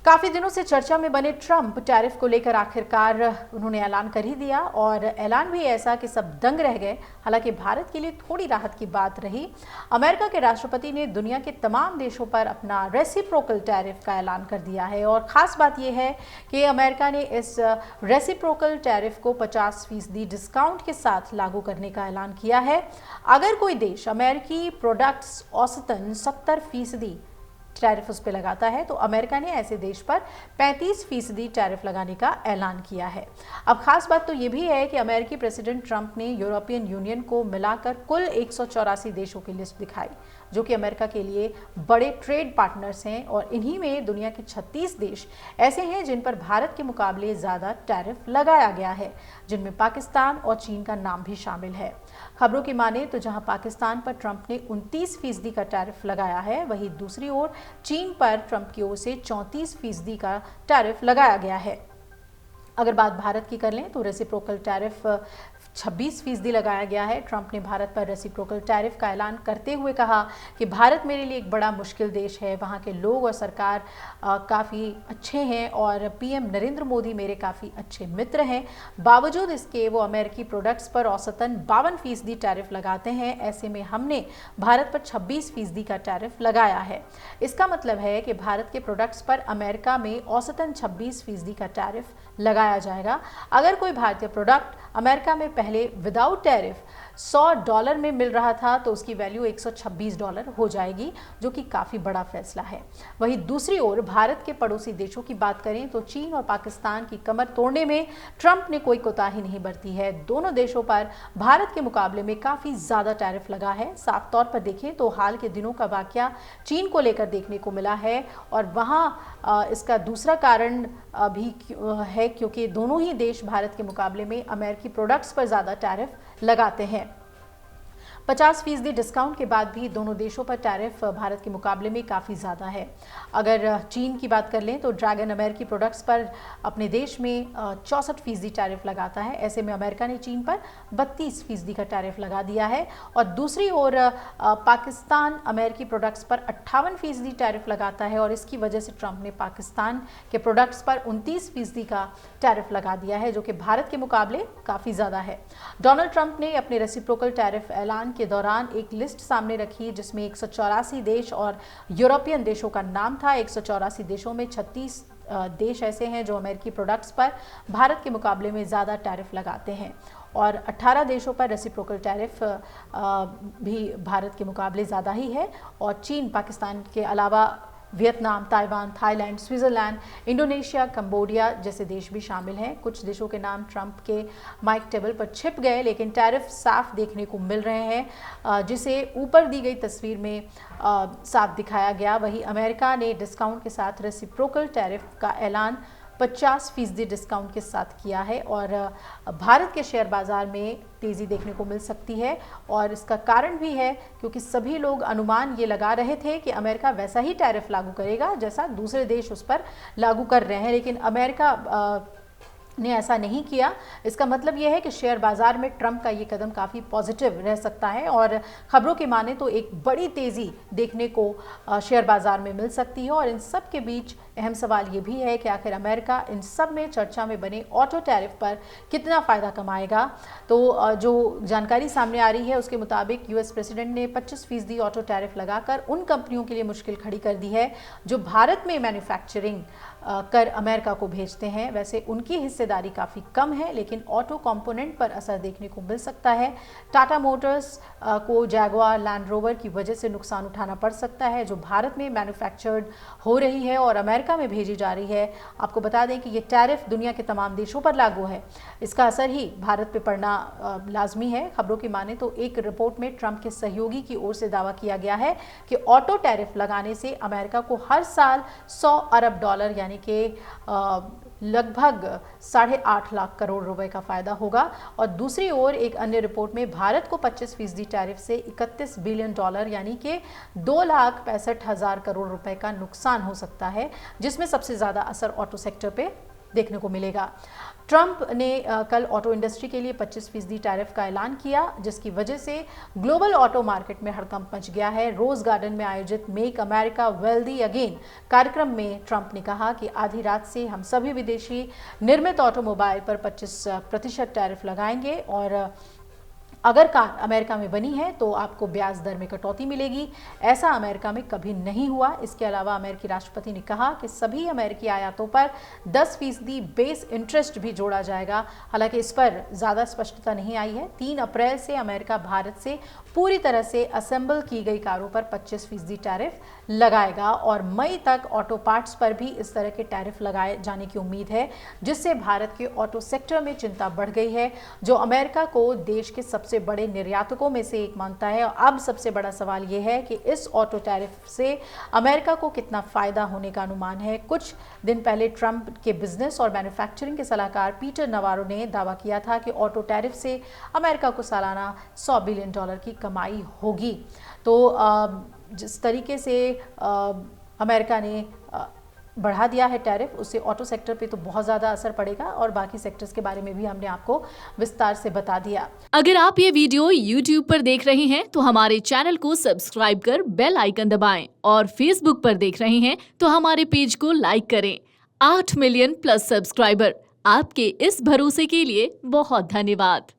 काफी दिनों से चर्चा में बने ट्रंप टैरिफ को लेकर आखिरकार उन्होंने ऐलान कर ही दिया और ऐलान भी ऐसा कि सब दंग रह गए। हालांकि भारत के लिए थोड़ी राहत की बात रही। अमेरिका के राष्ट्रपति ने दुनिया के तमाम देशों पर अपना रेसिप्रोकल टैरिफ का ऐलान कर दिया है और खास बात यह है कि अमेरिका ने इस रेसिप्रोकल टैरिफ को 50% डिस्काउंट के साथ लागू करने का ऐलान किया है। अगर कोई देश अमेरिकी प्रोडक्ट्स औसतन 70% टैरिफ उस पर लगाता है तो अमेरिका ने ऐसे देश पर 35% टैरिफ लगाने का ऐलान किया है। अब खास बात तो ये भी है कि अमेरिकी प्रेसिडेंट ट्रंप ने यूरोपियन यूनियन को मिलाकर कुल 184 देशों की लिस्ट दिखाई जो कि अमेरिका के लिए बड़े ट्रेड पार्टनर्स हैं और इन्हीं में दुनिया के 36 देश ऐसे हैं जिन पर भारत के मुकाबले ज़्यादा टैरिफ लगाया गया है, जिनमें पाकिस्तान और चीन का नाम भी शामिल है। खबरों की माने तो जहां पाकिस्तान पर ट्रंप ने 29% का टैरिफ लगाया है, वहीं दूसरी ओर चीन पर ट्रंप की ओर से 34% का टैरिफ लगाया गया है। अगर बात भारत की कर लें तो रेसिप्रोकल टैरिफ 26% लगाया गया है। ट्रंप ने भारत पर रेसिप्रोकल टैरिफ का ऐलान करते हुए कहा कि भारत मेरे लिए एक बड़ा मुश्किल देश है, वहाँ के लोग और सरकार काफ़ी अच्छे हैं और पीएम नरेंद्र मोदी मेरे काफ़ी अच्छे मित्र हैं। बावजूद इसके वो अमेरिकी प्रोडक्ट्स पर औसतन 52% टैरिफ लगाते हैं। ऐसे में हमने भारत पर 26% का टैरिफ लगाया है। इसका मतलब है कि भारत के प्रोडक्ट्स पर अमेरिका में औसतन 26% का टैरिफ लगाया जाएगा। अगर कोई भारतीय प्रोडक्ट अमेरिका में पहले विदाउट टैरिफ $100 में मिल रहा था तो उसकी वैल्यू $126 हो जाएगी, जो कि काफ़ी बड़ा फैसला है। वहीं दूसरी ओर भारत के पड़ोसी देशों की बात करें तो चीन और पाकिस्तान की कमर तोड़ने में ट्रंप ने कोई कोताही नहीं बरती है। दोनों देशों पर भारत के मुकाबले में काफ़ी ज़्यादा टैरिफ लगा है। साफ तौर पर देखें तो हाल के दिनों का वाकया चीन को लेकर देखने को मिला है और वहाँ इसका दूसरा कारण भी है क्योंकि दोनों ही देश भारत के मुकाबले में अमेरिकी प्रोडक्ट्स पर ज़्यादा टैरिफ लगाते हैं। 50% डिस्काउंट के बाद भी दोनों देशों पर टैरिफ भारत के मुकाबले में काफ़ी ज़्यादा है। अगर चीन की बात कर लें तो ड्रैगन अमेरिकी प्रोडक्ट्स पर अपने देश में 64% टैरिफ लगाता है। ऐसे में अमेरिका ने चीन पर 32% का टैरिफ लगा दिया है और दूसरी ओर पाकिस्तान अमेरिकी प्रोडक्ट्स पर 58% टैरिफ लगाता है और इसकी वजह से ट्रंप ने पाकिस्तान के प्रोडक्ट्स पर 29% का टैरिफ लगा दिया है, जो कि भारत के मुकाबले काफ़ी ज़्यादा है। डोनाल्ड ट्रंप ने अपने रेसिप्रोकल टैरिफ ऐलान के दौरान एक लिस्ट सामने रखी जिसमें 184 देश और यूरोपियन देशों का नाम था। 184 देशों में 36 देश ऐसे हैं जो अमेरिकी प्रोडक्ट्स पर भारत के मुकाबले में ज़्यादा टैरिफ लगाते हैं और 18 देशों पर रेसिप्रोकल टैरिफ भी भारत के मुकाबले ज़्यादा ही है और चीन, पाकिस्तान के अलावा Vietnam, Taiwan, Thailand, Switzerland, Indonesia, Cambodia जैसे देश भी शामिल हैं। कुछ देशों के नाम ट्रंप के माइक टेबल पर छिप गए लेकिन टैरिफ साफ देखने को मिल रहे हैं, जिसे ऊपर दी गई तस्वीर में साफ दिखाया गया। वहीं अमेरिका ने डिस्काउंट के साथ रेसिप्रोकल टैरिफ का ऐलान 50% डिस्काउंट के साथ किया है और भारत के शेयर बाजार में तेज़ी देखने को मिल सकती है और इसका कारण भी है क्योंकि सभी लोग अनुमान ये लगा रहे थे कि अमेरिका वैसा ही टैरिफ लागू करेगा जैसा दूसरे देश उस पर लागू कर रहे हैं, लेकिन अमेरिका ने ऐसा नहीं किया। इसका मतलब यह है कि शेयर बाजार में ट्रंप का ये कदम काफ़ी पॉजिटिव रह सकता है और खबरों की माने तो एक बड़ी तेज़ी देखने को शेयर बाजार में मिल सकती है। और इन सब के बीच अहम सवाल ये भी है कि आखिर अमेरिका इन सब में चर्चा में बने ऑटो टैरिफ पर कितना फ़ायदा कमाएगा। तो जो जानकारी सामने आ रही है उसके मुताबिक यूएस प्रेसिडेंट ने 25% ऑटो टैरिफ लगाकर उन कंपनियों के लिए मुश्किल खड़ी कर दी है जो भारत में मैन्युफैक्चरिंग कर अमेरिका को भेजते हैं। वैसे उनकी हिस्सेदारी काफ़ी कम है लेकिन ऑटो कंपोनेंट पर असर देखने को मिल सकता है। टाटा मोटर्स को जैगुआर, लैंड रोवर की वजह से नुकसान उठाना पड़ सकता है जो भारत में मैन्युफैक्चर्ड हो रही है और अमेरिका में भेजी जा रही है। आपको बता दें कि ये टैरिफ दुनिया के तमाम देशों पर लागू है, इसका असर ही भारत पे पड़ना लाजमी है। खबरों की माने तो एक रिपोर्ट में ट्रंप के सहयोगी की ओर से दावा किया गया है कि ऑटो टैरिफ लगाने से अमेरिका को हर साल $100 अरब यानी कि लगभग 8.5 लाख करोड़ रुपए का फायदा होगा। और दूसरी ओर एक अन्य रिपोर्ट में भारत को 25% टैरिफ से $31 बिलियन यानी कि 2,65,000 करोड़ रुपए का नुकसान हो सकता है, जिसमें सबसे ज़्यादा असर ऑटो सेक्टर पे देखने को मिलेगा। ट्रंप ने कल ऑटो इंडस्ट्री के लिए 25% टैरिफ का ऐलान किया, जिसकी वजह से ग्लोबल ऑटो मार्केट में हड़कंप मच गया है। रोज गार्डन में आयोजित मेक अमेरिका वेल्दी अगेन कार्यक्रम में ट्रंप ने कहा कि आधी रात से हम सभी विदेशी निर्मित ऑटोमोबाइल पर 25% टैरिफ लगाएंगे और अगर कार अमेरिका में बनी है तो आपको ब्याज दर में कटौती मिलेगी। ऐसा अमेरिका में कभी नहीं हुआ। इसके अलावा अमेरिकी राष्ट्रपति ने कहा कि सभी अमेरिकी आयातों पर 10% बेस इंटरेस्ट भी जोड़ा जाएगा। हालांकि इस पर ज़्यादा स्पष्टता नहीं आई है। 3 अप्रैल से अमेरिका भारत से पूरी तरह से असेंबल की गई कारों पर 25% टैरिफ लगाएगा और मई तक ऑटो पार्ट्स पर भी इस तरह के टैरिफ लगाए जाने की उम्मीद है, जिससे भारत के ऑटो सेक्टर में चिंता बढ़ गई है, जो अमेरिका को देश के सबसे बड़े निर्यातकों में से एक मानता है। और अब सबसे बड़ा सवाल यह है कि इस ऑटो टैरिफ से अमेरिका को कितना फायदा होने का अनुमान है। कुछ दिन पहले ट्रंप के बिजनेस और मैन्युफैक्चरिंग के सलाहकार पीटर नवारो ने दावा किया था कि ऑटो टैरिफ से अमेरिका को सालाना $100 बिलियन की कमाई होगी। तो जिस तरीके से अमेरिका ने बढ़ा दिया है टैरिफ, उससे ऑटो सेक्टर पे तो बहुत ज़्यादा असर पड़ेगा और बाकी सेक्टर्स के बारे में भी हमने आपको विस्तार से बता दिया। अगर आप ये वीडियो YouTube पर देख रहे हैं तो हमारे चैनल को सब्सक्राइब कर बेल आइकन दबाएं और Facebook पर देख रहे हैं तो हमारे पेज को लाइक करें। 8 मिलियन प्लस सब्सक्राइबर, आपके इस भरोसे के लिए बहुत धन्यवाद।